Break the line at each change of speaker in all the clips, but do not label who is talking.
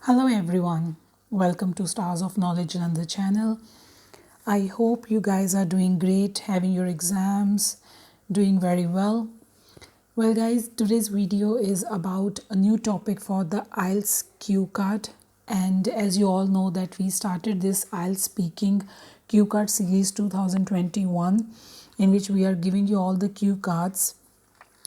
Hello everyone, welcome to Stars of Knowledge on the channel. I hope you guys are doing great, having your exams, doing very well. Well guys, today's video is about a new topic for the IELTS cue card, and as you all know that we started this IELTS speaking cue card series 2021 in which we are giving you all the cue cards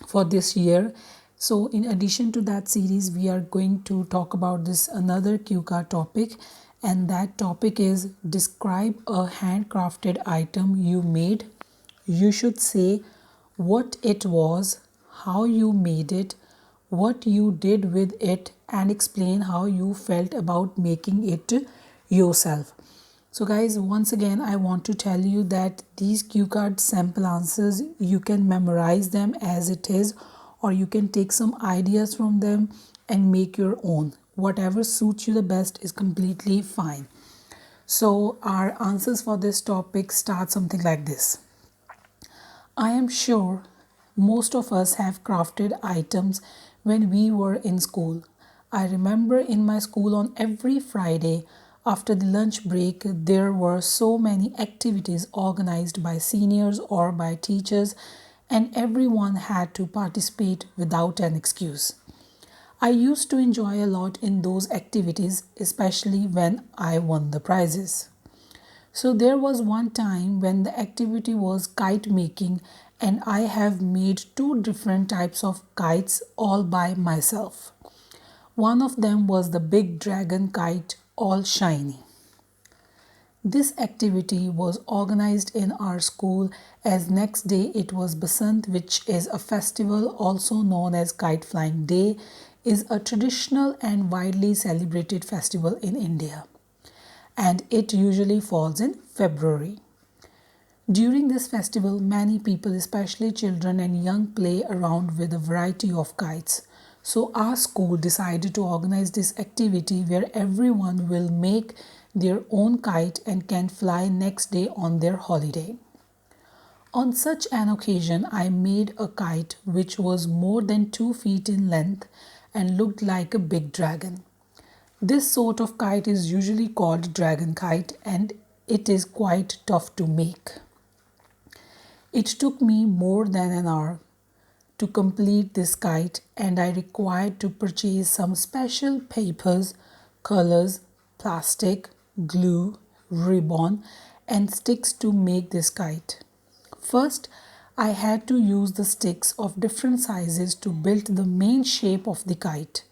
for this year. So in addition to that series, we are going to talk about this another cue card topic, and that topic is describe a handcrafted item you made. You should say what it was, how you made it, what you did with it, and explain how you felt about making it yourself. So guys, once again I want to tell you that these cue card sample answers, you can memorize them as it is, or you can take some ideas from them and make your own. Whatever suits you the best is completely fine. So our answers for this topic start something like this. I am sure most of us have crafted items when we were in school. I remember in my school on every Friday after the lunch break, there were so many activities organized by seniors or by teachers, and everyone had to participate without an excuse. I used to enjoy a lot in those activities, especially when I won the prizes. So there was one time when the activity was kite making, and I have made two different types of kites all by myself. One of them was the big dragon kite, all shiny. This activity was organized in our school as next day it was Basant, which is a festival also known as Kite Flying Day, is a traditional and widely celebrated festival in India, and it usually falls in February. During this festival, many people, especially children and young, play around with a variety of kites. So our school decided to organize this activity where everyone will make their own kite and can fly next day on their holiday. On such an occasion, I made a kite which was more than 2 feet in length and looked like a big dragon. This sort of kite is usually called dragon kite, and it is quite tough to make. It took me more than an hour to complete this kite, and I required to purchase some special papers, colors, plastic, glue, ribbon, and sticks to make this kite. First, I had to use the sticks of different sizes to build the main shape of the kite.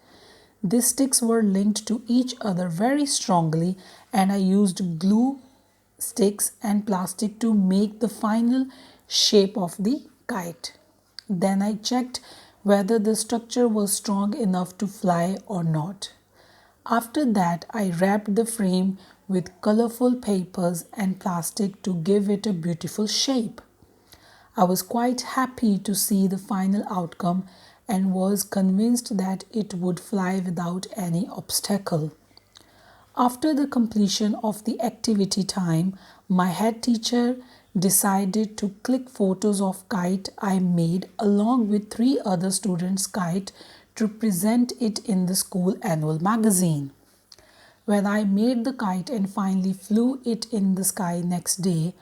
These sticks were linked to each other very strongly, and I used glue, sticks, and plastic to make the final shape of the kite. Then I checked whether the structure was strong enough to fly or not. After that, I wrapped the frame with colorful papers and plastic to give it a beautiful shape. I was quite happy to see the final outcome and was convinced that it would fly without any obstacle. After the completion of the activity time, my head teacher decided to click photos of kite I made along with 3 other students' kite to present it in the school annual magazine. When I made the kite and finally flew it in the sky next day,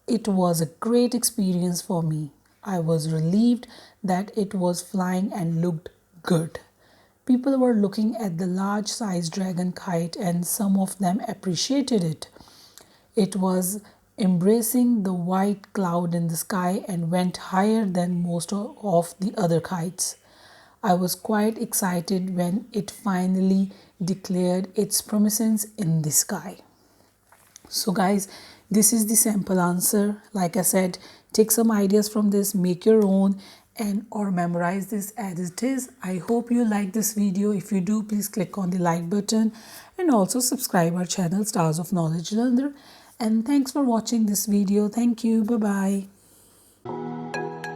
it was a great experience for me. I was relieved that it was flying and looked good. People were looking at the large sized dragon kite and some of them appreciated it. It was embracing the white cloud in the sky and went higher than most of the other kites. I was quite excited when it finally declared its prominence in the sky. So guys, this is the sample answer. Like I said, take some ideas from this, make your own, and or memorize this as it is. I hope you like this video. If you do, please click on the like button and also subscribe our channel Stars of Knowledge Learner. And thanks for watching this video. Thank you. Bye bye.